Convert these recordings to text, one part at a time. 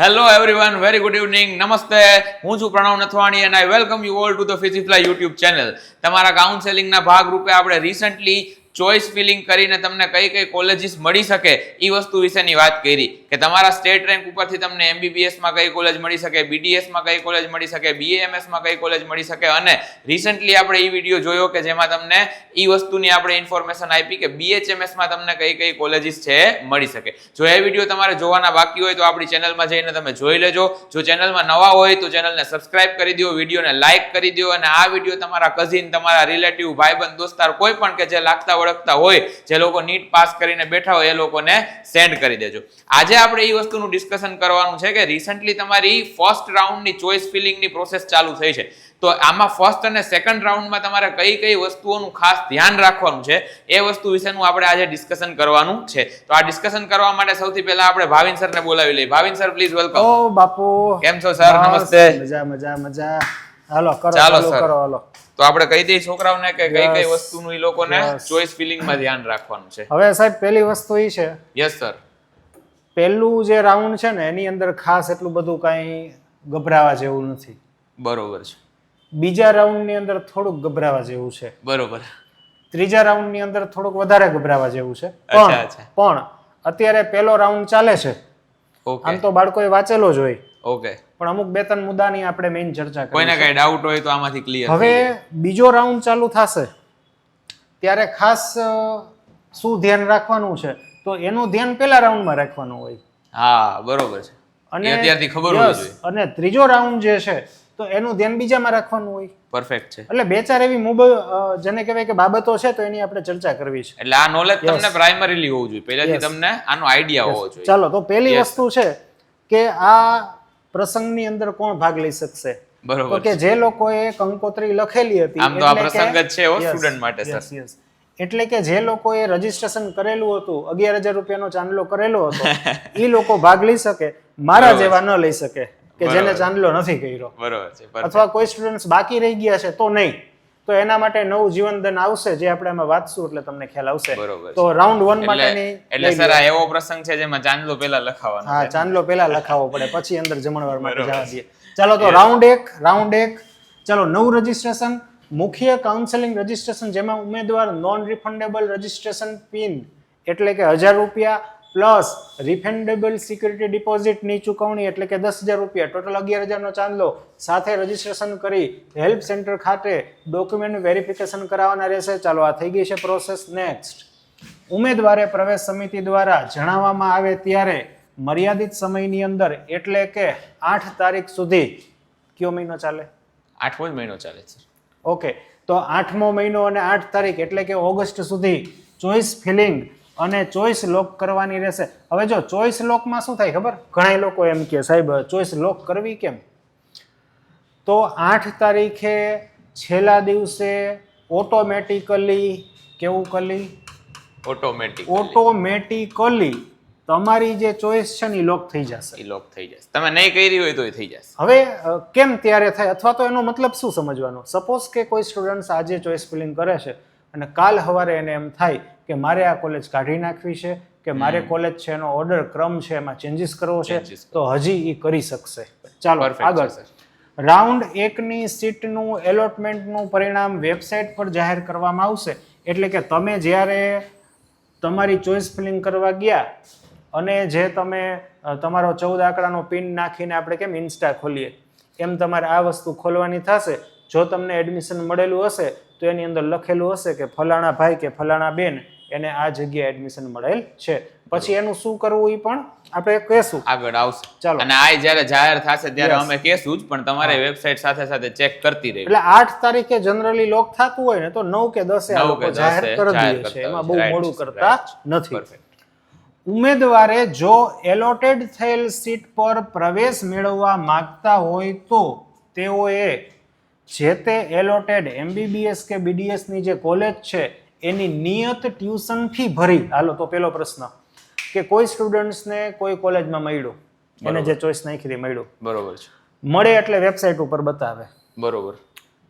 Hello everyone, very good evening. નમસ્તે. હું છું Pranab Nathwani and I welcome you all to the Physifly YouTube channel. તમારા કાઉન્સેલિંગના ભાગ રૂપે આપણે રિસન્ટલી ચોઇસ ફિલિંગ કરીને તમને કઈ કોલેજીસ મળી શકે એ વસ્તુ વિશેની વાત કરી કે તમારા સ્ટેટ રેન્ક ઉપરથી તમને MBBS માં કઈ કોલેજ મળી શકે, BDS માં કઈ કોલેજ મળી શકે, BAMS માં કઈ કોલેજ મળી શકે અને રિસન્ટલી આપણે એ વિડીયો જોયો કે જેમાં તમને એ વસ્તુની આપણે ઇન્ફોર્મેશન આપી કે BHMS માં તમને કઈ કોલેજીસ છે મળી શકે. જો એ વિડીયો તમારે જોવાના બાકી હોય તો આપણી ચેનલમાં જઈને તમે જોઈ લેજો. જો ચેનલમાં નવા હોય તો ચેનલને સબસ્ક્રાઇબ કરી દો, વિડીયોને લાઇક કરી દો અને આ વિડીયો તમારા કઝિન, તમારા રિલેટિવ, ભાઈબંધ, દોસ્તાર કોઈ પણ કે જે લાગતા ઓળખતા હોય, જે લોકો નીટ પાસ કરીને બેઠા હોય એ લોકોને સેન્ડ કરી દેજો. આજે આપણે એ વસ્તુનું ડિસ્કશન કરવાનું છે કે રિસન્ટલી તમારી ફર્સ્ટ રાઉન્ડની ચોઇસ ફિલિંગની પ્રોસેસ ચાલુ થઈ છે. તો આમાં ફર્સ્ટ અને સેકન્ડ રાઉન્ડમાં તમારે કઈ વસ્તુઓનું ખાસ ધ્યાન રાખવાનું છે એ વસ્તુ વિશેનું આપણે આજે ડિસ્કશન કરવાનું છે. તો આ ડિસ્કશન કરવા માટે સૌથી પહેલા આપણે ભાવિન સરને બોલાવી લઈએ. Bhavin sir, please welcome. ઓ બાપુ, કેમ છો સર? નમસ્તે. મજા. હાલો કરો, ચાલો સર કરો. હાલો તો આપણે કહી દઈએ છોકરાઓને કે કઈ વસ્તુનું એ લોકોને ચોઇસ ફિલિંગમાં ધ્યાન રાખવાનું છે. હવે સાહેબ પહેલી વસ્તુ એ છે, યસ સર, પહેલું જે રાઉન્ડ છે ને એની અંદર ખાસ એટલું બધું કાંઈ ગભરાવા જેવું નથી. બરોબર છે. બીજા રાઉન્ડની અંદર થોડુંક ગભરાવા જેવું છે. બરોબર. ત્રીજા રાઉન્ડની અંદર થોડુંક વધારે ગભરાવા જેવું છે. અચ્છા. પણ અત્યારે પહેલો રાઉન્ડ ચાલે છે. ઓકે. આમ તો બાળકોએ વાંચેલો જ હોય, ઓકે, પણ અમુક બે ત્રણ મુદ્દાની આપણે મેઇન ચર્ચા કરી. કોઈને કઈ ડાઉટ હોય તો આમાંથી ક્લિયર. હવે બીજો રાઉન્ડ ચાલુ થશે ત્યારે ખાસ શું ધ્યાન રાખવાનું છે, તો એનું ધ્યાન પહેલા રાઉન્ડમાં રાખવાનું હોય. હા, બરોબર છે. અને અત્યારથી ખબર હોવી જોઈએ. અને ત્રીજો રાઉન્ડ જે છે તો એનું ધ્યાન બીજામાં રાખવાનું હોય. પરફેક્ટ છે. એટલે બે ચાર એવી જેને કહેવાય કે બાબતો છે તો એની આપણે ચર્ચા કરવી છે. એટલે આ નોલેજ તમને પ્રાઇમરીલી હોવું જોઈએ, પહેલાથી તમને આનો આઈડિયા હોવો જોઈએ. ચાલો, તો પહેલી વસ્તુ છે કે આ પ્રસંગની અંદર કોણ ભાગ લઈ શકશે. બરોબર. તો કે જે લોકોએ કંકોત્રી લખેલી હતી, આમ તો આ પ્રસંગ જ છે સ્ટુડન્ટ માટે સર. એટલે કે જે લોકોએ રજીસ્ટ્રેશન કરેલું હતું, 11,000 રૂપિયાનો ચાંદલો કરેલો હતો, એ લોકો ભાગ લઈ શકે. મારા જેવા ન લઈ શકે કે જેને ચાંદલો નથી કર્યો. બરોબર છે. અથવા કોઈ સ્ટુડન્ટ્સ બાકી રહી ગયા છે તો નહીં, તો એના માટે નવું જીવનદાન આવશે જે આપણે એમાં વાંચશું એટલે તમને ખ્યાલ આવશે. બરોબર. તો રાઉન્ડ 1 માટેની એટલે સર આ એવો પ્રસંગ છે જેમાં ચાંદલો પહેલા લખાવવાનો. હા, ચાંદલો પહેલા લખાવવો પડે, પછી અંદર જમણવાર માટે જવા દઈએ. ચાલો, તો રાઉન્ડ 1. ચાલો, નવું રજીસ્ટ્રેશન, મુખ્ય કાઉન્સેલિંગ રજીસ્ટ્રેશન, જેમાં ઉમેદવાર નોન રિફંડેબલ રજીસ્ટ્રેશન પિન એટલે કે 1,000 રૂપિયા પ્લસ રિફંડેબલ સિક્યુરિટી ડિપોઝિટની ચૂકવણી એટલે કે 10,000 રૂપિયા, ટોટલ 11,000 નો ચાંદલો સાથે રજીસ્ટ્રેશન કરી હેલ્પ સેન્ટર ખાતે ડોક્યુમેન્ટ વેરિફિકેશન કરાવવાના રહેશે. ચાલો, આ થઈ ગઈ છે પ્રોસેસ. નેક્સ્ટ, ઉમેદવારે પ્રવેશ સમિતિ દ્વારા જણાવવામાં આવે ત્યારે મર્યાદિત સમયની અંદર એટલે કે 8 તારીખ સુધી, કયો મહિનો ચાલે? 8મો જ મહિનો ચાલે છે. ઓકે, તો 8મો મહિનો અને 8 તારીખ એટલે કે ઓગસ્ટ સુધી ચોઇસ ફિલિંગ અને ચોઇસ લોક કરવાની રહેશે. હવે જો ચોઇસ લોકમાં શું થાય ખબર? ઘણા લોકો એમ કે સાહેબ ચોઇસ લોક કરવી કેમ? તો 8 તારીખે છેલ્લા દિવસે ઓટોમેટિકલી તમારી જે ચોઇસ છે ને એ લોક થઈ જશે. તમે નહીં કરી હોય તો થઈ જશે. હવે કેમ ત્યારે થાય, અથવા તો એનો મતલબ શું સમજવાનો? સપોઝ કે કોઈ સ્ટુડન્ટ આજે ચોઇસ ફિલિંગ કરે છે અને કાલ સવારે એને એમ થાય કે મારે આ કોલેજ કાઢી નાખવી છે કે મારે કોલેજ છે એનો ઓર્ડર ક્રમ છે એમાં ચેન્જીસ કરવો છે, તો હજી એ કરી શકશે. ચાલો આગળ. રાઉન્ડ 1ની સીટનું એલોટમેન્ટનું પરિણામ વેબસાઇટ પર જાહેર કરવામાં આવશે. એટલે કે તમે જ્યારે તમારી ચોઇસ ફિલિંગ કરવા ગયા અને જે તમે તમારો 14 આંકડાનો પિન નાખીને આપણે કેમ ઇન્સ્ટા ખોલીએ એમ તમારે આ વસ્તુ ખોલવાની થશે. જો તમને એડમિશન મળેલું હશે તો એની અંદર લખેલું હશે કે ફલાણા ભાઈ કે ફલાણા બેન એને આ જગ્યાએ એડમિશન મળેલ છે. પછી એનું શું કરવું એ પણ આપણે કહેશું, આગળ આવશે. ચાલો, અને આ જ્યારે જાહેર થશે ત્યારે અમે કહેશું જ, પણ તમારે વેબસાઇટ સાથે ચેક કરતી રહેવી. એટલે 8 તારીખે જનરલી લોક થતું હોય ને તો 9 કે 10 આ લોકો જાહેર કરી દે છે, એમાં બહુ મોડું કરતા નથી. ઉમેદવારે જો એલોટેડ થયેલ સીટ પર પ્રવેશ મેળવવા માંગતા હોય તો તેઓએ જે તે એલોટેડ MBBS કે BDS ની જે કોલેજ છે એની નિયત ટ્યુશન ફી ભરી. હાલો, તો પેલો પ્રશ્ન કે કોઈ સ્ટુડન્ટ્સને કોઈ કોલેજમાં મળ્યું, એને જે ચોઇસ નાખી મળ્યું, બરોબર છે, મળે એટલે વેબસાઇટ ઉપર બતાવે. બરોબર.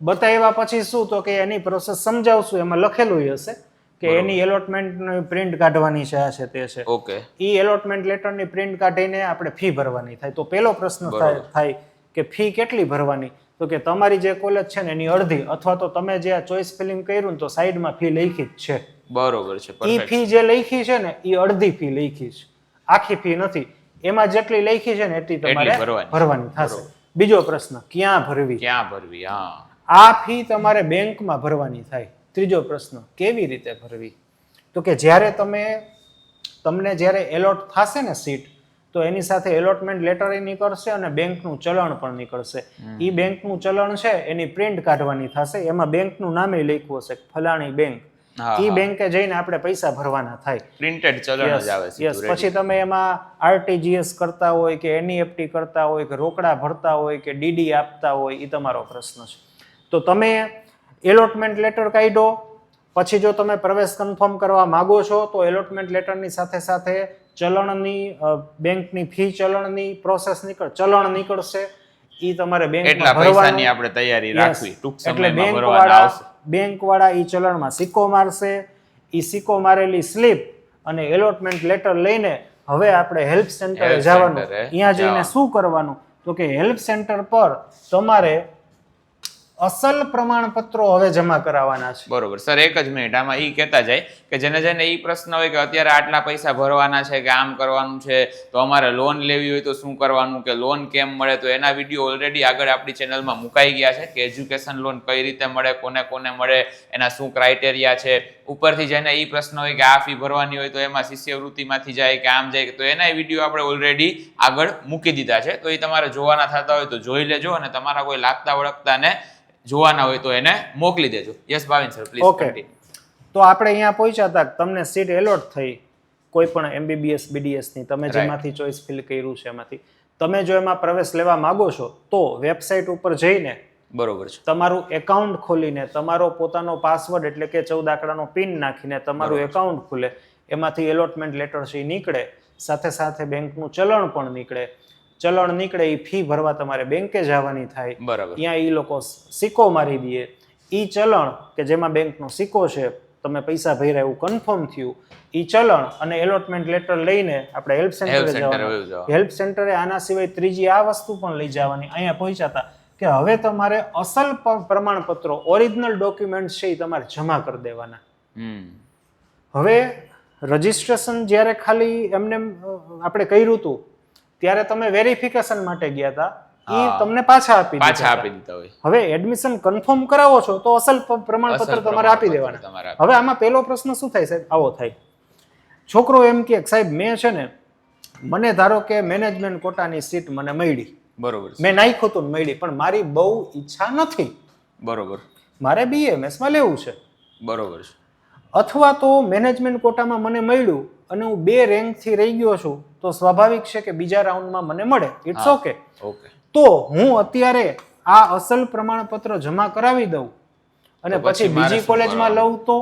બતાવ્યા પછી શું, તો કે એની પ્રોસેસ સમજાવશું, એમાં લખેલું હશે કે એની એલોટમેન્ટની પ્રિન્ટ કાઢવાની છે, આ છે તે છે. ઓકે. ઈ એલોટમેન્ટ લેટરની પ્રિન્ટ કાઢીને આપણે ફી ભરવાની થાય. તો પેલો પ્રશ્ન થાય કે ફી કેટલી ભરવાની? તો કે તમારી જે કોલેજ છે ને એની અડધી, અથવા તો તમે જે આ ચોઇસ ફિલિંગ કર્યું ને તો સાઈડમાં ફી લખી જ છે. બરોબર છે. ઈ ફી જે લખી છે ને ઈ અડધી ફી લખી છે, આખી ફી નથી. એમાં જેટલી લખી છે ને એટલી તમારે ભરવાની થશે. બીજો પ્રશ્ન, ક્યાં ભરવી? ક્યાં ભરવી? હા, આ ફી તમારે બેંકમાં ભરવાની થાય. ત્રીજો પ્રશ્ન, કેવી રીતે ભરવી? તો કે જ્યારે તમને જ્યારે એલોટ થશે ને સીટ, તો એની સાથે એલોટમેન્ટ લેટર નીકળશે અને બેંકનું ચલણ પણ નીકળશે. ઈ બેંકનું ચલણ છે એની પ્રિન્ટ કાઢવાની થશે. એમાં બેંકનું નામે લખ્યું હશે, ફલાણી બેંક. ઈ બેંકે જઈને આપણે પૈસા ભરવાના થાય. પ્રિન્ટેડ ચલણ જ આવે છે. યસ. પછી તમે એમાં આરટીજીએસ કરતા હોય કે એનઈએફટી કરતા હોય કે રોકડા ભરતા હોય કે ડીડી આપતા હોય, એ તમારો પ્રશ્ન છે. તો તમે એલોટમેન્ટ લેટર કાઢો, પછી જો તમે પ્રવેશ કન્ફર્મ કરવા માંગો છો તો એલોટમેન્ટ લેટરની સાથે સાથે ચલણની, બેંકની ફી ચલણની પ્રોસેસ ચલણ નીકળશે. ઈ તમારે બેંકમાં ભરવાની આપણે તૈયારી રાખવી. ટૂંક એટલે બેંક વાળા ઈ ચલણમાં સિક્કો મારશે. ઈ સિક્કો મારેલી સ્લીપ અને એલોટમેન્ટ લેટર લઈને હવે આપણે હેલ્પ સેન્ટરે જવાનું. અહીંયા જઈને શું કરવાનું? તો કે હેલ્પ સેન્ટર પર તમારે અસલ પ્રમાણપત્રો હવે જમા કરાવવાના છે. બરોબર સર, એક જ મિનિટ, આમાં ઈ કહેતા જાય કે જેને ઈ પ્રશ્ન હોય કે અત્યારે આટલા પૈસા ભરવાના છે કે આમ કરવાનું છે, તો અમારે લોન લેવી હોય તો શું કરવાનું, કે લોન કેમ મળે, તો એના વિડીયો ઓલરેડી આગળ આપણી ચેનલમાં મુકાઈ ગયા છે કે એજ્યુકેશન લોન કઈ રીતે મળે, કોને કોને મળે, એના શું ક્રાઇટેરિયા છે. ઉપરથી જેને ઈ પ્રશ્ન હોય કે આ ફી ભરવાની હોય તો એમાં શિષ્યવૃત્તિમાંથી જાય કે આમ જાય, તો એના વિડીયો આપણે ઓલરેડી આગળ મૂકી દીધા છે. તો એ તમારે જોવાના થતા હોય તો જોઈ લેજો, અને તમારા કોઈ લાગતા વળગતાને જોવાના હોય તો એને મોકલી દેજો. Yes Bhavin sir, please continue. તો આપણે અહીંયા પહોંચ્યા હતા, તમને સીટ એલોટ થઈ કોઈ પણ એમબીબીએસ બીડીએસ ની, તમે જેમાંથી ચોઇસ ફિલ કર્યું છે એમાંથી. તમે જો એમાં પ્રવેશ લેવા માંગો છો તો વેબસાઇટ ઉપર જઈને, બરોબર છે, તમારું એકાઉન્ટ ખોલીને તમારો પોતાનો પાસવર્ડ એટલે કે 14 આંકડાનો પિન નાખીને તમારું એકાઉન્ટ ખુલે. એમાંથી એલોટમેન્ટ લેટર છે નીકળે, સાથે સાથે બેંકનું ચલણ પણ નીકળે. ચલણ નીકળે, એ ફી ભરવા તમારે બેંકે જવાની થાય. બરાબર. ત્યાં એ લોકો સિક્કો મારી દે. ઈ ચલણ કે જેમાં બેંકનો સિક્કો છે, તમે પૈસા ભર્યા એવું કન્ફર્મ થયું, ઈ ચલણ અને એલોટમેન્ટ લેટર લઈને આપણે હેલ્પ સેન્ટરે જવાનું. હેલ્પ સેન્ટરે આના સિવાય ત્રીજી આ વસ્તુ પણ લઈ જવાની. અહીંયા પહોંચ્યા હતા કે હવે તમારે અસલ પ્રમાણપત્રો, ઓરિજિનલ ડોક્યુમેન્ટ છે એ તમારે જમા કરી દેવાના. હવે રજીસ્ટ્રેશન જ્યારે ખાલી એમને આપણે કર્યું હતું ત્યારે તમે વેરિફિકેશન માટે ગયા હતા, એ તમને પાછા આપી દીધા હોય. હવે એડમિશન કન્ફર્મ કરાવો છો તો અસલ પ્રમાણપત્ર તમારે આપી દેવાના. હવે આમાં પહેલો પ્રશ્ન શું થાય સાહેબ? આવો થાય, છોકરો એમ કે સાહેબ મેં છે ને, મને ધારો કે મેનેજમેન્ટ કોટાની સીટ મને મળી, બરોબર, મેં નાખ્યું હતું મળી, પણ મારી બહુ ઈચ્છા નથી, બરોબર, મારે BMS માં લેવું છે, બરોબર છે. અથવા તો મેનેજમેન્ટ કોટામાં મને મળ્યું અને હું 2 રેન્ક થી રહી ગયો છું, તો સ્વાભાવિક છે કે બીજા રાઉન્ડમાં મને મળે. It's okay. તો હું અત્યારે આ અસલ પ્રમાણપત્ર જમા કરાવી દઉં અને પછી બીજી કોલેજમાં લઉં તો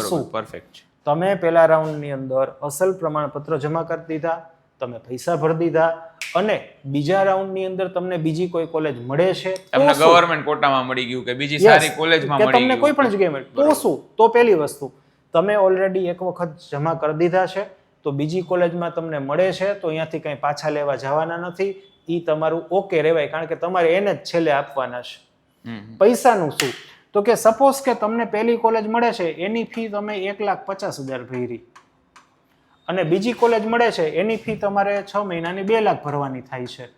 શું? પરફેક્ટ. તમે પહેલા રાઉન્ડની અંદર અસલ પ્રમાણપત્ર જમા કરી દીધા, તમે પૈસા ભરી દીધા, અને બીજા રાઉન્ડની અંદર તમને બીજી કોઈ કોલેજ મળે છે, તમને ગવર્નમેન્ટ કોટામાં મળી ગયું કે બીજી સારી કોલેજમાં મળી ગયું, તમને કોઈ પણ જગ્યાએ મળે, તો શું? તો પહેલી વસ્તુ, તમે ઓલરેડી એક વખત જમા કરી દીધા છે, તો બીજી કોલેજમાં તમને મળે છે તો અહીંયાથી કંઈ પાછા લેવા જવાના નથી. ઈ તમારું ઓકે રહેવાય, કારણ કે તમારે એને જ છેલ્લે આપવાના છે. પૈસાનું શું? તો કે સપોઝ કે તમને પહેલી કોલેજ મળે છે એની ફી તમે 1,50,000 ભરી, અને બીજી કોલેજ મળે છે એની ફી તમારે 6 મહિનાની 2 લાખ ભરવાની થાય છે,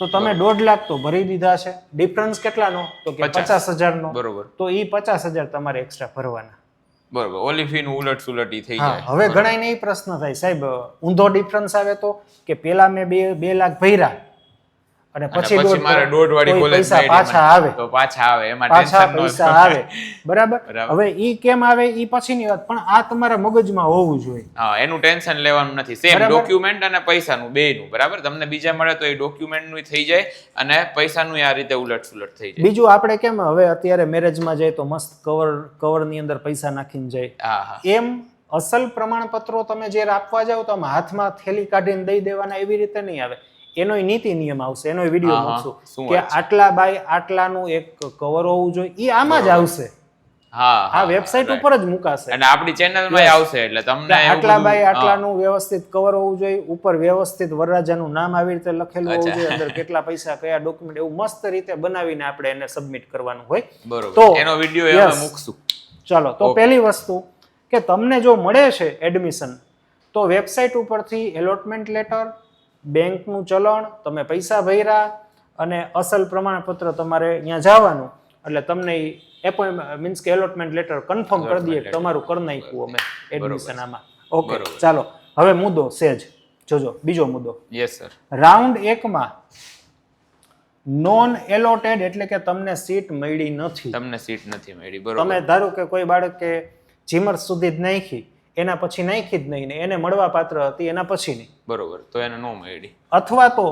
તો તમે 1.5 લાખ તો ભરી દીધા છે. ડિફરન્સ કેટલાનો? તો કે 50,000 નો. બરોબર. તો ઈ 50,000 તમારે એક્સ્ટ્રા ભરવાના. બરોબર. ઓલી ફી નું ઉલટ સુલટી થઈ જાય. હવે ઘણાઈને એ પ્રશ્ન થાય સાહેબ, ઊંધો ડિફરન્સ આવે તો કે પેલા મેં 2 લાખ ભર્યા અને પછી મારે 1.5 વાળી કોલેજ પાછા આવે, તો પાછા આવે, એમાં પાછા ટેન્શન પૈસા આવે. બરાબર. હવે ઈ કેમ આવે ઈ પછીની વાત, પણ આ તમારા મગજમાં હોવું જોઈએ. હા, એનું ટેન્શન લેવાનું નથી. સેમ ડોક્યુમેન્ટ અને પૈસાનું બેયનું બરાબર. તમને બીજા મળે તો એ ડોક્યુમેન્ટનું થઈ જાય અને પૈસાનું આ રીતે ઉલટ સુલટ થઈ જાય. બીજું આપણે કેમ હવે અત્યારે મેરેજમાં જાય તો મસ્ત કવરની અંદર પૈસા નાખીને જાય, એમ અસલ પ્રમાણપત્રો તમે જ્યારે આપવા જાવ તો હાથમાં થેલી કાઢીને દઈ દેવાના, એવી રીતે નહીં આવે. એનો નીતિ નિયમ આવશે, એનો વિડીયો મૂકશું કે આટલા બાય આટલાનું એક કવર હોવું જોઈએ, એ આમાં જ આવશે. આ વેબસાઇટ ઉપર જ મુકાશે અને આપણી ચેનલમાં આવશે એટલે તમને આટલા બાય આટલાનું વ્યવસ્થિત કવર હોવું જોઈએ, ઉપર વ્યવસ્થિત વરરાજાનું નામ આવી રીતે લખેલું હોવું જોઈએ, અંદર કેટલા પૈસા કયા ડોક્યુમેન્ટ, એવું મસ્ત રીતે બનાવીને આપણે એને સબમિટ કરવાનું હોય. બરોબર, એનો વિડિયો અમે મૂકશું. ચાલો, તો પહેલી વસ્તુ કે તમને જો મળે છે એડમિશન, તો વેબસાઇટ ઉપરથી એલોટમેન્ટ લેટર, બેંકનું ચલણ, તમે પૈસા ભર્યા અને અસલ પ્રમાણપત્ર તમારે અહીંયા જવાનું, એટલે તમને એપોઇન્ટમેન્ટ મીન્સ કે એલોટમેન્ટ લેટર કન્ફર્મ કરી દઈએ કે તમારું કરી નાખ્યું અમે એડમિશન આમાં. ઓકે, ચાલો હવે મુદ્દો સેજ જોજો, બીજો મુદ્દો. Yes sir. રાઉન્ડ 1 માં નોન એલોટેડ એટલે કે તમને સીટ મળી નથી. તમને સીટ નથી મળી, બરોબર. તમે ધારો કે કોઈ બાળકે જીમર સુધી જ નાખી, એના પછી નાખી જ નહીં ને એને મળવા પાત્ર હતી એના પછી નહીં, બરોબર, તો એને નો મળી. અથવા તો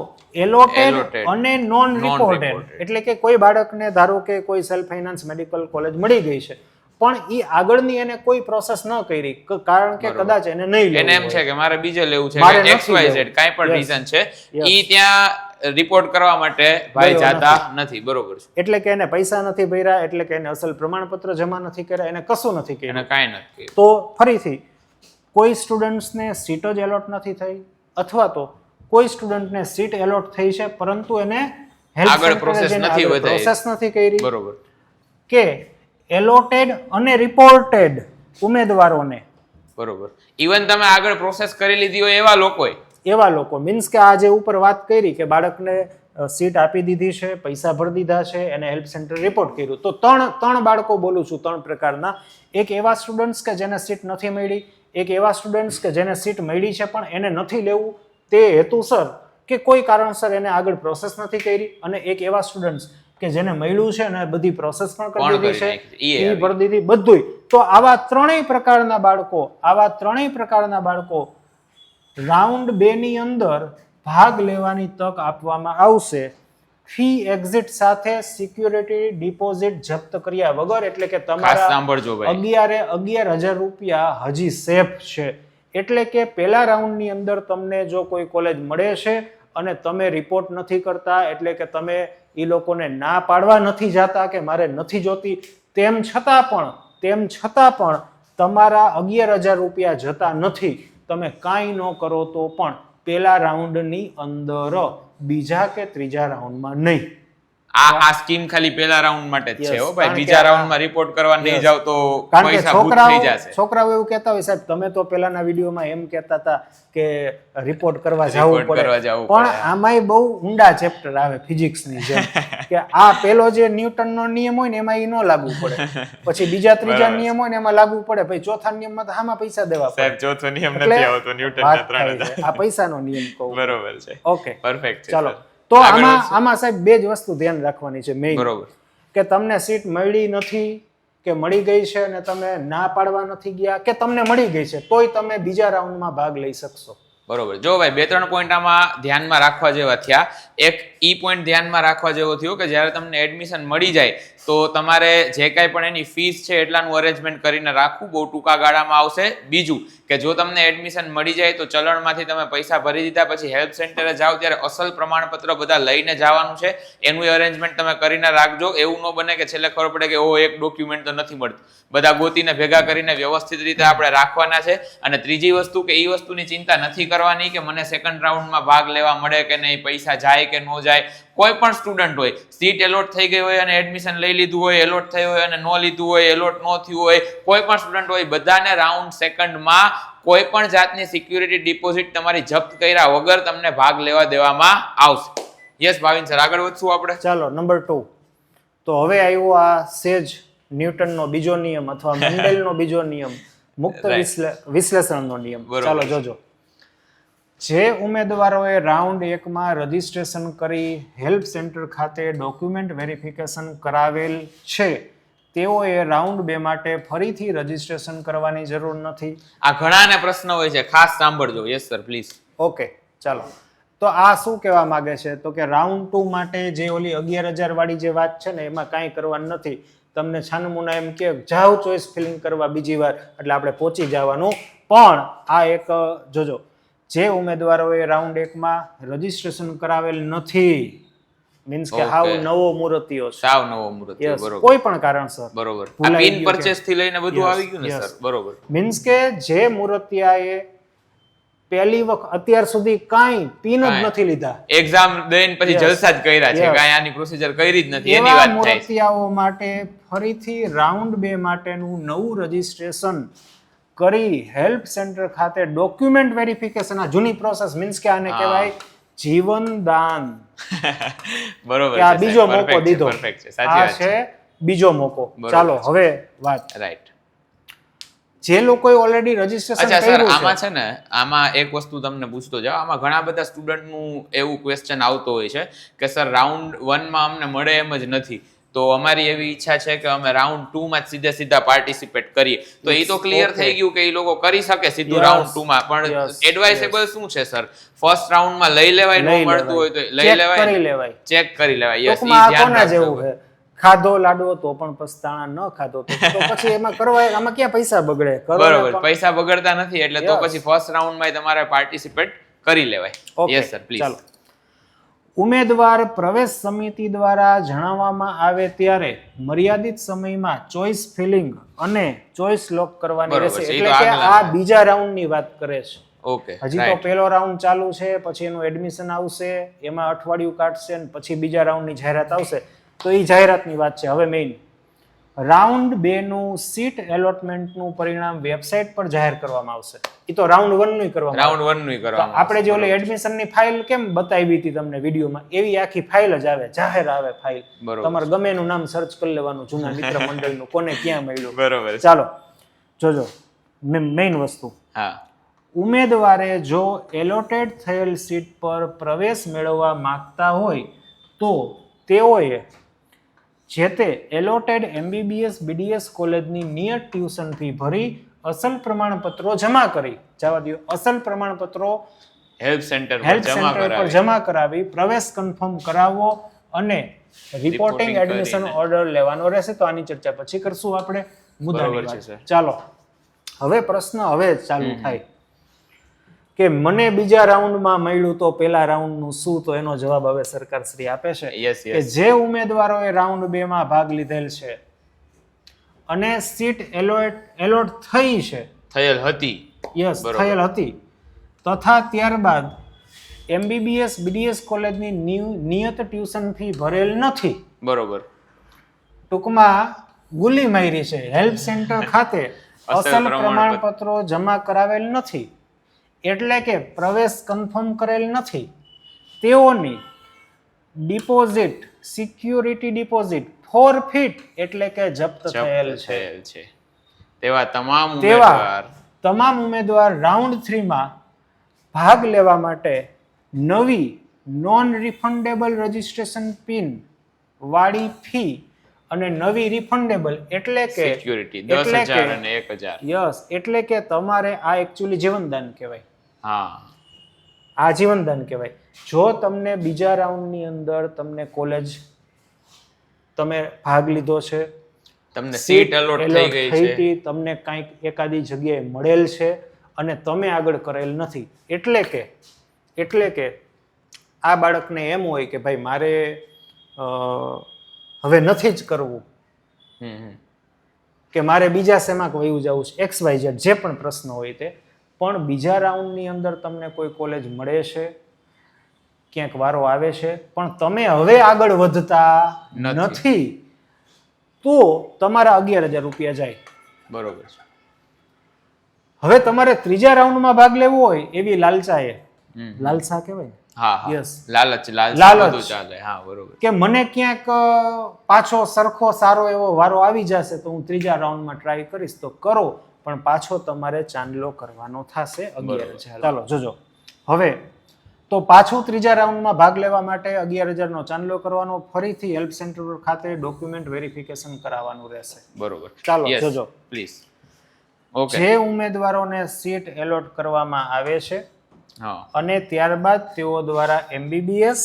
એલોટેડ અને નોન રિપોર્ટેડ એટલે કે કોઈ બાળકને ધારો કે કોઈ સેલ્ફ ફાઇનાન્સ મેડિકલ કોલેજ મળી ગઈ છે, પણ ઈ આગળની એને કોઈ પ્રોસેસ ન કરી, કારણ કે કદાચ એને નહીં લેવું, એને એમ છે કે મારે બીજે લેવું છે, કે XYZ કાંઈ પણ રીઝન છે, ઈ ત્યાં રિપોર્ટ કરવા માટે ભાઈ જાતા નથી, બરોબર છે. એટલે કે એને પૈસા નથી ભર્યા, એટલે કે એને અસલ પ્રમાણપત્ર જમા નથી કર્યા, એને કશું નથી કર્યું, એને કાંઈ નથી. તો ફરીથી કોઈ સ્ટુડન્ટ્સને સીટ જ એલોટ નથી થઈ, અથવા તો કોઈ સ્ટુડન્ટને સીટ એલોટ થઈ છે પરંતુ એને આગળ પ્રોસેસ નથી કરી, બરોબર, કે એલોટેડ અને રિપોર્ટેડ ઉમેદવારોને, બરોબર, ઇવન તમે આગળ પ્રોસેસ કરી લીધી હોય એવા લોકો મીન્સ કે આ જે ઉપર વાત કરી કે બાળકને સીટ આપી દીધી છે, પૈસા ભરી દીધા છે, એને હેલ્પ સેન્ટર રિપોર્ટ કર્યું, તો ત્રણ બાળકો બોલું છું, 3 પ્રકારના. એક એવા સ્ટુડન્ટ્સ કે જેને સીટ નથી મળી, એક એવા સ્ટુડન્ટ્સ કે જેને સીટ મળી છે પણ એને નથી લેવું તે હેતુસર કે કોઈ કારણસર એને આગળ પ્રોસેસ નથી કરી, અને એક એવા સ્ટુડન્ટ્સ કે જેને મળ્યું છે અને બધી પ્રોસેસ પણ કરી દીધી છે, એ ભરી દીધી બધું. તો આવા ત્રણેય પ્રકારના બાળકો રાઉન્ડ 2 ની અંદર ભાગ લેવાની તક આપવામાં આવશે, ફી એક્ઝિટ સાથે સિક્યુરિટી ડિપોઝિટ જપ્ત કર્યા વગર, એટલે કે તમારા 11,000 રૂપિયા હજી સેફ છે. એટલે કે પહેલા રાઉન્ડની અંદર તમને જો કોઈ કોલેજ મળે છે અને તમે રિપોર્ટ નથી કરતા, એટલે કે તમે એ લોકોને ના પાડવા નથી જાતા કે મારે નથી જોતી, તેમ છતાં પણ તમારા 11,000 રૂપિયા જતા નથી, તમે કાંઈ ન કરો તો પણ પહેલા રાઉન્ડની અંદર બીજા કે ત્રીજા રાઉન્ડમાં નહીં. આ સ્કીમ ખાલી પહેલા રાઉન્ડ માટે જ છે હો ભાઈ, બીજા રાઉન્ડમાં રિપોર્ટ કરવા નહીં જાવ તો પૈસા ભૂત થઈ જશે. છોકરાઓ એવું કહેતા હોય સાહેબ, તમે તો પહેલાના વિડીયોમાં એમ કહેતા હતા કે રિપોર્ટ કરવા જવું પડે, પણ આમાંય બહુ ઊંડા ચેપ્ટર આવે ફિઝિક્સની જેમ, કે આ પેલો જે ન્યૂટનનો નિયમ હોય ને એમાં એ ન લાગુ પડે, પછી બીજા ત્રીજા નિયમ હોય ને એમાં લાગુ પડે, પછી ચોથા નિયમમાં તો આમાં પૈસા દેવા પડે. સાહેબ ચોથો નિયમ નથી આવતો ન્યૂટનના 3000. આ પૈસાનો નિયમ કહું. બરોબર છે. Okay, perfect. ચાલો, તો આમાં સાહેબ 2 જ વસ્તુ ધ્યાન રાખવાની છે મેઇન, બરોબર, કે તમને સીટ મળી નથી કે મળી ગઈ છે અને તમે ના પાડવા નથી ગયા, કે તમને મળી ગઈ છે તોય તમે બીજા રાઉન્ડમાં ભાગ લઈ શકશો. બરોબર. જો ભાઈ 2-3 પોઈન્ટ આમાં ધ્યાનમાં રાખવા જેવા થયા. એક પોઈન્ટ ધ્યાનમાં રાખવા જેવો થયો કે જ્યારે તમને એડમિશન મળી જાય તો તમારે જે કાંઈ પણ એની ફીસ છે એટલાનું અરેન્જમેન્ટ કરીને રાખવું, બહુ ટૂંકા ગાળામાં આવશે. બીજું કે જો તમને એડમિશન મળી જાય તો ચલણમાંથી તમે પૈસા ભરી દીધા પછી હેલ્પ સેન્ટરે જાઓ ત્યારે અસલ પ્રમાણપત્ર બધા લઈને જવાનું છે, એનું અરેન્જમેન્ટ તમે કરીને રાખજો. એવું ન બને કે છેલ્લે ખબર પડે કે એક ડોક્યુમેન્ટ તો નથી મળતું, બધા ગોતીને ભેગા કરીને વ્યવસ્થિત રીતે આપણે રાખવાના છે. અને ત્રીજી વસ્તુ કે એ વસ્તુની ચિંતા નથી કરવાની કે મને સેકન્ડ રાઉન્ડમાં ભાગ લેવા મળે કે નહીં, પૈસા જાય કે ન જાય. કોઈ પણ સ્ટુડન્ટ હોય, સીટ એલોટ થઈ ગઈ હોય અને એડમિશન લઈ લીધું હોય, એલોટ થઈ હોય અને ન લીધું હોય, એલોટ ન થયું હોય, કોઈ પણ સ્ટુડન્ટ હોય, બધાને રાઉન્ડ સેકન્ડમાં કોઈ પણ જાતની સિક્યુરિટી ડિપોઝિટ તમારી જપ્ત કર્યા વગર તમને ભાગ લેવા દેવામાં આવશે. યસ ભાવિન સર, આગળ વધશું આપણે. ચાલો, નંબર 2. તો હવે આવ્યો આ સેજ ન્યૂટનનો બીજો નિયમ અથવા મેન્ડેલનો બીજો નિયમ, મુક્ત વિશ્લેષણનો નિયમ. ચાલો જોજો. જે ઉમેદવારોએ રાઉન્ડ 1 માં રજીસ્ટ્રેશન કરી હેલ્પ સેન્ટર ખાતે ડોક્યુમેન્ટ વેરિફિકેશન કરાવેલ છે તેઓએ રાઉન્ડ 2 માટે ફરીથી રજીસ્ટ્રેશન કરવાની જરૂર નથી. આ ઘણાને પ્રશ્ન હોય છે, ખાસ સાંભળજો. Yes sir, please. ઓકે, ચાલો. તો આ શું કહેવા માંગે છે તો કે રાઉન્ડ 2 માટે જે ઓલી 11,000 વાળી જે વાત છે ને એમાં કાંઈ કરવાનું નથી. તમને છાનમુના એમ કે જાઓ ચોઈસ ફિલિંગ કરવા બીજી વાર, એટલે આપણે પહોંચી જવાનું. પણ આ એક જોજો, જે ઉમેદવારોએ રાઉન્ડ 1 માં રજીસ્ટ્રેશન કરાવેલ નથી મીન્સ કે હાવ નવો મૂર્તિઓ છે, સાવ નવો મૂર્તિઓ, Yes, બરોબર કોઈ પણ કારણસર બરોબર. આ ભૂલાઈ પિન ગયું કે- પરચેસ થી લઈને બધું Yes, આવી ગયું ને yes. સર, બરોબર. મીન્સ કે જે મૂર્તિયાએ પહેલી વખત અત્યાર સુધી કાંઈ પિન જ કાંઈ. નથી લીધા એક્ઝામ દઈને પછી Yes. જલસા જ કર્યા છે, Yes. કાંઈ આની પ્રોસિજર કરી જ નથી, એની એવા વાત થાય છે. મૂર્તિયાઓ માટે ફરીથી રાઉન્ડ 2 માટેનું નવું રજીસ્ટ્રેશન કરી હેલ્પ સેન્ટર ખાતે ડોક્યુમેન્ટ વેરિફિકેશન, આ જૂની પ્રોસેસ, મીન્સ કે આને હા. કહેવાય જીવનદાન, બરોબર કે આ છે, બીજો સાહેબ. મોકો Perfect છે, દીધો, perfect છે, સાચી આ વાત છે. છે બીજો મોકો. બરોબર ચાલો છે. હવે વાત, રાઈટ. જે લોકોએ ઓલરેડી રજીસ્ટ્રેશન અચ્છા સર, કર્યું આમાં છે છે ને, આમાં એક વસ્તુ તમને પૂછતો જાવ, આમાં ઘણા બધા સ્ટુડન્ટનું એવું ક્વેશ્ચન આવતો હોય છે કે સર રાઉન્ડ 1 માં અમને મળે એમ જ નથી, તો અમારી એવી ઈચ્છા છે કે અમે રાઉન્ડ 2 માં જ સીધા પાર્ટિસિપેટ કરીએ, તો એ તો ક્લિયર Okay. થઈ ગયું કે એ લોકો કરી શકે સીધું Yes. રાઉન્ડ 2 માં, પણ Yes. એડવાઇસેબલ શું છે સર? ફર્સ્ટ રાઉન્ડ માં લઈ લેવાય, ન લઈ મળતું હોય તો લેવાય. લઈ Check લેવાય, કરી લેવાય. ચેક કરી લેવાય. યસ, ટૂંકમાં આ ધ્યાન કોના રાખજો. જેવું છે, ખાધો લાડવો તો પણ પસ્તાણા ન ખાધો તો પછી એમાં કરવા, આમાં ક્યાં પૈસા બગડે, કરો ને બરોબર, પણ. પૈસા બગડતા નથી, એટલે તો Yes. પછી ફર્સ્ટ રાઉન્ડ માં તમારે પાર્ટિસિપેટ કરી લેવાય. Okay, yes sir, please. ચાલો. ઉમેદવાર પ્રવેશ સમિતિ દ્વારા જણાવવામાં આવે ત્યારે મર્યાદિત સમયમાં ચોઇસ ફિલિંગ અને ચોઇસ લોક કરવાની બરોબર રહેશે. છે, એ એટલે તો કે આગલા આ બીજા રાઉન્ડની વાત કરે છે. ઓકે, હજી તો પહેલો રાઉન્ડ ચાલુ છે, પછી એનું એડમિશન આવશે, એમાં અઠવાડિયું કાઢશે અને પછી બીજા રાઉન્ડની જાહેરાત આવશે. તો એ જાહેરાતની વાત છે. હવે મેઇન રાઉન્ડ 2 નું સીટ એલોટમેન્ટનું પરિણામ વેબસાઇટ પર જાહેર કરવામાં આવશે. એ તો રાઉન્ડ 1 નું કરવામાં રાઉન્ડ 1 નું તો કરવામાં આપણે જે ઓલી એડમિશનની ફાઇલ કેમ બતાવી હતી તમને વિડીયોમાં, એવી આખી ફાઇલ જ આવે, જાહેર આવે ફાઇલ. બરોબર. તમારે ગમે એનું નામ સર્ચ કરી લેવાનું, જૂના મિત્ર મંડળનું, કોને ક્યાં મળ્યું. બરોબર છે. ચાલો જોજો મેઇન વસ્તુ, હા, ઉમેદવારે જો એલોટેડ થયેલ સીટ પર પ્રવેશ મેળવવા માંગતા હોય તો તેઓએ જે તે એલોટેડ MBBS BDS કોલેજની નિયત ટ્યુશન ફી ભરી અસલ પ્રમાણપત્રો જમા કરી, જવા દો, અસલ પ્રમાણપત્રો હેલ્પ સેન્ટર પર હેલ્પ જમા સેન્ટર પર કરાવી. જમા કરાવી પ્રવેશ કન્ફર્મ કરાવવો અને રિપોર્ટિંગ Reporting એડમિશન કરીને. ઓર્ડર લેવાનો રહેશે. તો આની ચર્ચા પછી કરશું આપણે, મુદ્દાની બરોબર છે, વાત. સર. ચાલો હવે પ્રશ્ન હવે ચાલુ થાય કે મને બીજા રાઉન્ડમાં મળ્યું તો પેલા રાઉન્ડનું શું? તો એનો જવાબ હવે સરકાર શ્રી આપે છે યસ કે યસ, જે ઉમેદવારોએ રાઉન્ડ 2 માં ભાગ લીધેલ છે અને સીટ એલોટ થઈ છે, થયેલ હતી. યસ બરોબર. થયેલ હતી, તથા ત્યારબાદ MBBS BDS કોલેજની નિયત ટ્યુશન ફી ભરેલ નથી, બરોબર. ટૂંકમાં ગુલી મારી છે, હેલ્પ સેન્ટર ખાતે અસલ અસલ પ્રમાણપત્ર. પ્રમાણપત્રો જમા કરાવેલ નથી, એટલે કે પ્રવેશ કન્ફર્મ કરેલ નથી, તેઓની ડિપોઝિટ, સિક્યુરિટી ડિપોઝિટ ફોરફીટ એટલે કે જપ્ત થયેલ જપ્ત છે. થયેલ છે. તેવા તમામ તેવા ઉમેદવાર તમામ ઉમેદવાર રાઉન્ડ 3 માં ભાગ લેવા માટે નવી નોન રિફંડેબલ રજીસ્ટ્રેશન પિન વાળી ફી અને નવી રિફંડેબલ એટલે કે સિક્યુરિટી એટલે 10,000 કે- અને 1,000. યસ, એટલે કે તમારે આ એકચ્યુઅલી જીવનદાન કહેવાય. હા, આ જીવનદાન કહેવાય. જો તમને બીજા રાઉન્ડની અંદર તમને કોલેજ, તમે ભાગ લીધો છે, તમને સીટ અલોટ થઈ ગઈ છે, હતી, તમને કાંઈક એકાદી જગ્યાએ મળેલ છે અને તમે આગળ કરેલ નથી, એટલે કે આ બાળકને એમ હોય કે ભાઈ મારે હવે નથી જ કરવું, કે મારે બીજા શેમાં વયું જવું છે, XYZ જે પણ પ્રશ્ન હોય તે, પણ બીજા રાઉન્ડની અંદર તમને કોઈ કોલેજ મળે છે, ક્યાંક વારો આવે છે, પણ તમે હવે આગળ વધતા નથી, તો તમારા 11,000 રૂપિયા જાય. બરોબર છે. હવે તમારે ત્રીજા રાઉન્ડમાં ભાગ લેવો હોય એવી લાલચાએ, લાલસા કહેવાય ને? હા હા, Yes. લાલચ લાલચ. બધું ચાલે. હા, બરોબર. કે મને ક્યાંક પાછો સરખો સારો એવો વારો આવી જશે તો હું ત્રીજા રાઉન્ડમાં ટ્રાય કરીશ, તો કરો, પણ પાછો તમારે ચાંદલો કરવાનો થશે 11,000. ચાલો જોજો, હવે તો પાછું ત્રીજા રાઉન્ડમાં ભાગ લેવા માટે 11,000 નો ચાંદલો કરવાનો, ફરીથી હેલ્પ સેન્ટર ખાતે ડોક્યુમેન્ટ વેરિફિકેશન કરાવવાનું રહેશે. બરોબર. ચાલો Yes, જોજો, પ્લીઝ. ઓકે. જે ઉમેદવારોને સીટ એલોટ કરવામાં આવે છે હા, અને ત્યારબાદ તેઓ દ્વારા MBBS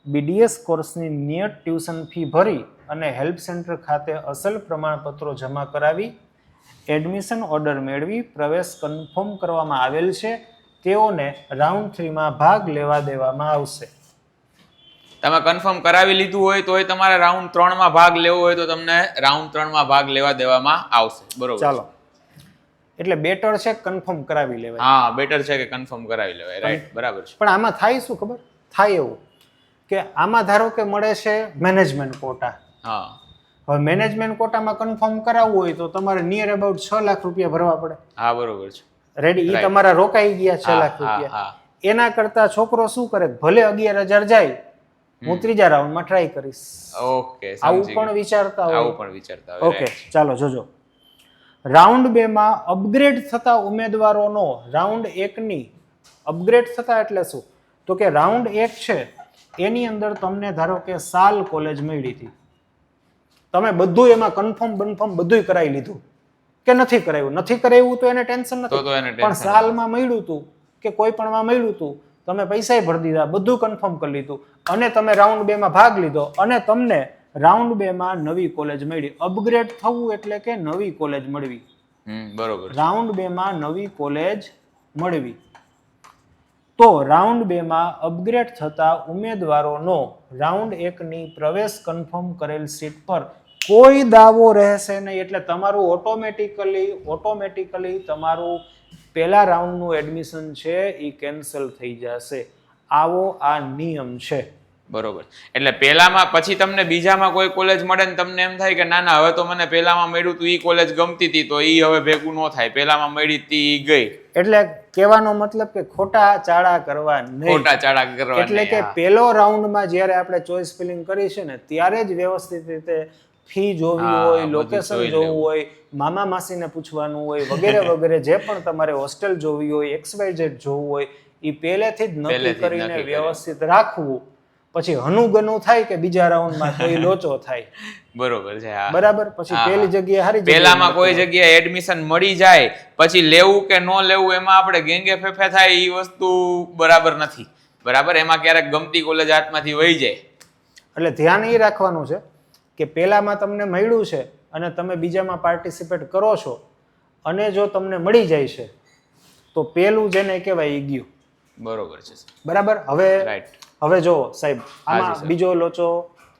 BDS કોર્સની નિયત ટ્યુશન ફી ભરી અને હેલ્પ સેન્ટર ખાતે અસલ પ્રમાણપત્રો જમા કરાવી એડમિશન ઓર્ડર મેળવી પ્રવેશ કન્ફર્મ કરવામાં આવેલ છે, તેઓને રાઉન્ડ 3 માં ભાગ લેવા દેવામાં આવશે. તમે કન્ફર્મ કરાવી લીધું હોય તોય તમારે રાઉન્ડ 3 માં ભાગ લેવો હોય તો તમને રાઉન્ડ 3 માં ભાગ લેવા દેવામાં આવશે. બરોબર. ચાલો, એટલે બેટર છે કન્ફર્મ કરાવી લેવાય. હા, બેટર છે કે કન્ફર્મ કરાવી લેવાય. રાઈટ, બરાબર છે. પણ આમાં થાય શું ખબર? થાય એવું કે આમાં ધારો કે મળે છે મેનેજમેન્ટ કોટા. હા, હવે મેનેજમેન્ટ કોટામાં કન્ફર્મ કરાવવું હોય તો તમારે નિયર અબાઉટ 6 લાખ રૂપિયા ભરવા પડે. હા, બરોબર છે. રેડી, એ તમારા રોકાઈ ગયા 6 લાખ રૂપિયા. એના કરતા છોકરો શું કરે, ભલે 11,000 જાય, હું ત્રીજા રાઉન્ડમાં ટ્રાય કરીશ. ઓકે, આવું પણ વિચારતા હોય. આવું પણ વિચારતા હોય. ઓકે, ચાલો જોજો. રાઉન્ડ 2 માં અપગ્રેડ થતા ઉમેદવારોનો રાઉન્ડ 1 ની અપગ્રેડ થતા એટલે શું? તો કે રાઉન્ડ 1 છે એની અંદર તમને ધારો કે સાલ કોલેજ મળી હતી, તમે બધું એમાં કન્ફર્મ બધું કરાવી લીધું કે નથી કરાવ્યું? નથી કરાવ્યું તો એને ટેન્શન નથી, પણ સાલમાં મળ્યું હતું કે કોઈ પણ માં મળ્યું હતું, તમે પૈસા ભરી દીધા, બધું કન્ફર્મ કરી લીધું અને તમે રાઉન્ડ 2 માં ભાગ લીધો અને તમને રાઉન્ડ 2 માં નવી કોલેજ મળી. અપગ્રેડ થવું એટલે કે નવી કોલેજ મળવી. બરોબર. રાઉન્ડ 2 માં નવી કોલેજ મળવી. તો રાઉન્ડ 2 માં અપગ્રેડ થતા ઉમેદવારોનો રાઉન્ડ 1 ની પ્રવેશ કન્ફર્મ કરેલ સીટ પર કોઈ દાવો રહેશે નહીં. એટલે તમારું ઓટોમેટિકલી તમારું પહેલા રાઉન્ડનું એડમિશન છે એ કેન્સલ થઈ જશે. આવો આ નિયમ છે. બરોબર. એટલે પહેલામાં પછી તમને બીજામાં કોઈ કોલેજ મળે ને તમને એમ થાય કે ના ના હવે તો મને પહેલામાં મળ્યું તું ઈ કોલેજ ગમતી હતી તો ઈ હવે ભેગું ન થાય, પહેલામાં મળી હતી ઈ ગઈ. એટલે કહેવાનો મતલબ કે ખોટા ચાળા કરવા નહીં. ખોટા ચાળા કરવા એટલે કે પહેલો રાઉન્ડમાં જ્યારે આપણે ચોઇસ ફિલિંગ કરી છે ને ત્યારે જ વ્યવસ્થિત રીતે ફી જોવી હોય, લોકેશન જોવું હોય, મામા માસીને પૂછવાનું હોય, વગેરે વગેરે જે પણ તમારે હોસ્ટેલ જોવી હોય, XYZ જોવું હોય એ પહેલેથી જ નક્કી કરીને વ્યવસ્થિત રાખવું. પછી હનુગનું થાય કે બીજા રાઉન્ડમાં કોઈ લોચો થાય. બરોબર છે. બરાબર. પછી પહેલી જગ્યાએ હારી પહેલામાં કોઈ જગ્યાએ એડમિશન મળી જાય પછી લેવું કે ન લેવું એમાં આપણે ગેંગે ફેફે થાય એ વસ્તુ બરાબર નથી. બરાબર. એમાં ક્યારેક ગમતી કોલેજ હાથમાંથી વહી જાય. એટલે ધ્યાન એ રાખવાનું છે કે પહેલામાં તમને મળ્યું છે અને તમે બીજામાં પાર્ટિસિપેટ કરો છો અને જો તમને મળી જાય છે તો પેલું જેને કહેવાય એ ગયું. બરોબર છે. બરાબર. હવે રાઈટ. હવે જો સાહેબ આમાં બીજો લોચો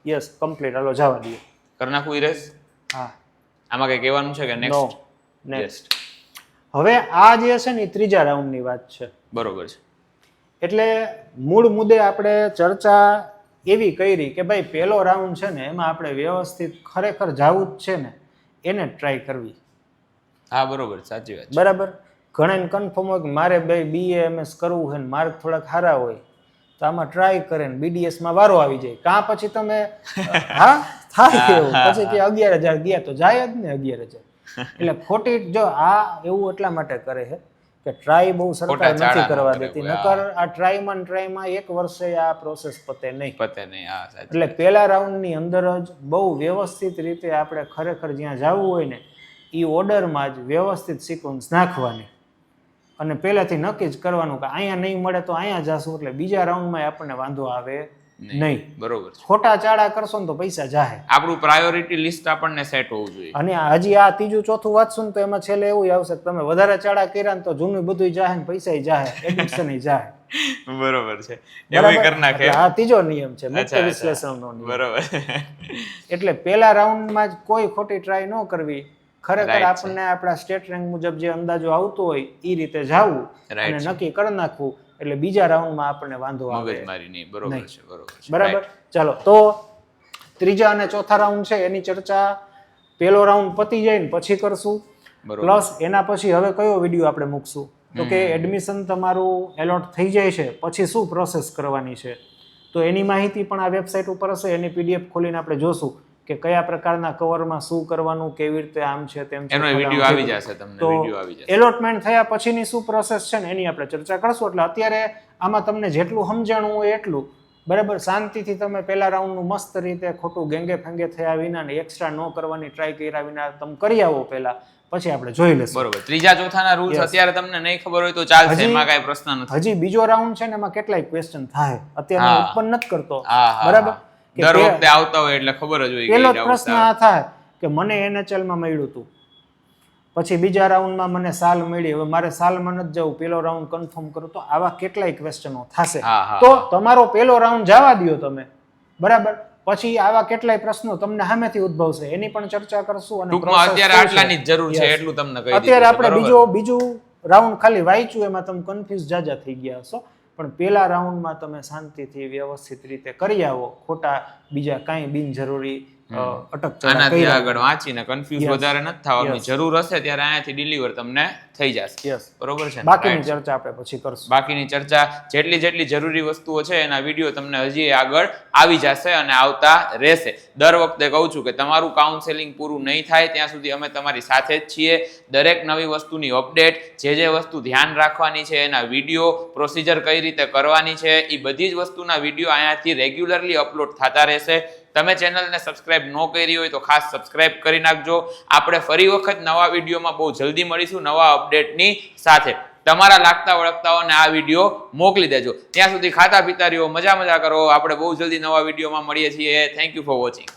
યસ કમ્પ્લીટ. હાલો જવા દઈએ. કરી નાખું ઈરેસ. હા, આમાં કઈ કહેવાનું છે કે નેક્સ્ટ? નેક્સ્ટ. હવે આ જે છે ને ત્રીજા રાઉન્ડની વાત છે. બરોબર છે. એટલે મૂળ મુદ્દે આપણે ચર્ચા એવી કરી કે ભાઈ પહેલો રાઉન્ડ છે ને એમાં આપણે વ્યવસ્થિત ખરેખર જવું જ છે ને એને ટ્રાય કરવી. હા, બરોબર. સાચી વાત. બરાબર. ઘણાને કન્ફર્મ હોય કે મારે BA MS કરવું છે ને માર્ક થોડાક સારા હોય તો આમાં ટ્રાય કરે ને BDS માં વારો આવી જાય. કાં પછી તમે હા થાય એવું પછી કે 11,000 ગયા તો જાય જ ને 11,000. એટલે ખોટી જો આ એવું એટલા માટે કરે છે કે ટ્રાય બહુ સરકાર નથી કરવા દેતી. નકર આ ટ્રાયમાં 1 વર્ષે આ પ્રોસેસ પતે નહીં. એટલે પહેલા રાઉન્ડની અંદર જ બહુ વ્યવસ્થિત રીતે આપણે ખરેખર જ્યાં જવું હોય ને એ ઓર્ડરમાં જ વ્યવસ્થિત સિક્વન્સ નાખવાની અને પહેલાથી નક્કી જ કરવાનું કે અહીંયા નહીં મળે તો અહીંયા જાશું એટલે બીજા રાઉન્ડમાં આપણને વાંધો આવે નહીં. બરોબર. ખોટા ચાળા કરશો ને તો પૈસા જાહે. આપણું પ્રાયોરિટી લિસ્ટ આપણને સેટ હોવું જોઈએ. અને હજી આ ત્રીજું ચોથું વાંચશું ને તો એમાં છેલ્લે એવું આવશે કે તમે વધારે ચાળા કર્યા ને તો જૂનું બધું જાહે ને પૈસા જાહે, એડમિશન જાહે. બરોબર છે. એવું કરી નાખે. આ ત્રીજો નિયમ છે મુખ્ય વિશ્લેષણનો નિયમ. બરોબર. એટલે પહેલા રાઉન્ડમાં જ કોઈ ખોટી ટ્રાય ન કરવી. ખરેખર આપણને આપણા સ્ટેટ રેન્ક મુજબ જે અંદાજો આવતો હોય એ રીતે જાવું અને નક્કી કરી નાખવું એટલે બીજા રાઉન્ડમાં આપણને વાંધો આવે નહીં. બરોબર છે. બરાબર. ચાલો તો ત્રીજા અને ચોથા રાઉન્ડ છે એની ચર્ચા પહેલો રાઉન્ડ પતી જાય ને પછી કરશું. પ્લસ એના પછી હવે કયો વિડીયો આપણે મૂકશું તો કે એડમિશન તમારું એલોટ થઈ જાય છે પછી શું પ્રોસેસ કરવાની છે તો એની માહિતી પણ આ વેબસાઇટ ઉપર હશે. એની PDF ખોલીને આપણે જોશું કે કયા પ્રકારના કવરમાં શું કરવાનું, કેવી રીતે આમ છે તેમ છે. એનો વિડિયો આવી જશે તમને. વિડિયો આવી જશે. એલોટમેન્ટ થયા પછીની શું પ્રોસેસ છે ને એની આપણે ચર્ચા કરશું. એટલે અત્યારે આમાં તમને જેટલું સમજાણું હોય એટલું બરાબર શાંતિથી તમે પહેલા રાઉન્ડનું મસ્ત રીતે ખોટું ગેંગે ફેંગે થયા વિના ને એક્સ્ટ્રા ન કરવાની ટ્રાય કર્યા વિના તમે કરી આવો પહેલા, પછી આપણે જોઈ લેશું. બરોબર. ત્રીજા ચોથાના રૂલ્સ અત્યારે તમને નહીં ખબર હોય તો ચાલશે, એમાં કાંઈ પ્રશ્ન નથી. હજી બીજો રાઉન્ડ છે ને એમાં કેટલાય ક્વેશ્ચન થાય અત્યારે ઓપન નથી કરતો. બરાબર. દર વખતે આવતા હોય એટલે ખબર જ હોય. પહેલો પ્રશ્ન આ થાય કે મને NHL માં મળ્યું હતું, પછી બીજા રાઉન્ડમાં મને સાલ મળી, હવે મારે સાલમાં નથી જવું, પહેલો રાઉન્ડ કન્ફર્મ કરું, તો આવા કેટલાય ક્વેશ્ચનો થશે. તો તમારો પહેલો રાઉન્ડ જવા દો તમે, બરાબર. પછી આવા કેટલાય પ્રશ્નો તમને સામેથી ઉદ્ભવશે, એની પણ ચર્ચા કરશું. અને ટૂંકમાં અત્યારે આટલાની જ જરૂર છે એટલું તમને કહી અત્યારે દીધું છે, આપણે બરોબર? બીજું રાઉન્ડ ખાલી વાંચ્યું, એમાં તમે કન્ફ્યુઝ જાજા થઈ ગયા હશો. પણ પેલા રાઉન્ડમાં તમે શાંતિથી વ્યવસ્થિત રીતે કરી આવો, ખોટા બીજા કાંઈ બિનજરૂરી અટક આનાથી આગળ વાંચીને કન્ફ્યુઝ વધારે નથી થવાની. જરૂર હશે ત્યારે અહીંયાથી ડિલિવર તમને થઈ જશે, બરોબર છે? બાકીની ચર્ચા આપણે પછી કરશું. બાકીની ચર્ચા જેટલી જરૂરી વસ્તુઓ છે એના વિડીયો તમને હજી આગળ આવી જશે અને આવતા રહેશે. દર વખતે કહું છું કે તમારું કાઉન્સેલિંગ પૂરું નહીં થાય ત્યાં સુધી અમે તમારી સાથે જ છીએ. દરેક નવી વસ્તુની અપડેટ, જે વસ્તુ ધ્યાન રાખવાની છે એના વિડીયો, પ્રોસિજર કઈ રીતે કરવાની છે, એ બધી જ વસ્તુના વિડીયો અહીંયાથી રેગ્યુલરલી અપલોડ થતા રહેશે. તમે ચેનલને સબસ્ક્રાઇબ ન કરી હોય તો ખાસ સબસ્ક્રાઇબ કરી નાખજો. આપણે ફરી વખત નવા વિડીયોમાં બહુ જલ્દી મળીશું નવા અપડેટની સાથે. તમારા લાગતા વળગતાઓને આ વિડીયો મોકલી દેજો. ત્યાં સુધી ખાતા પીતા રહ્યો, મજા કરો. આપણે બહુ જલ્દી નવા વિડીયોમાં મળીએ છીએ. Thank you for watching.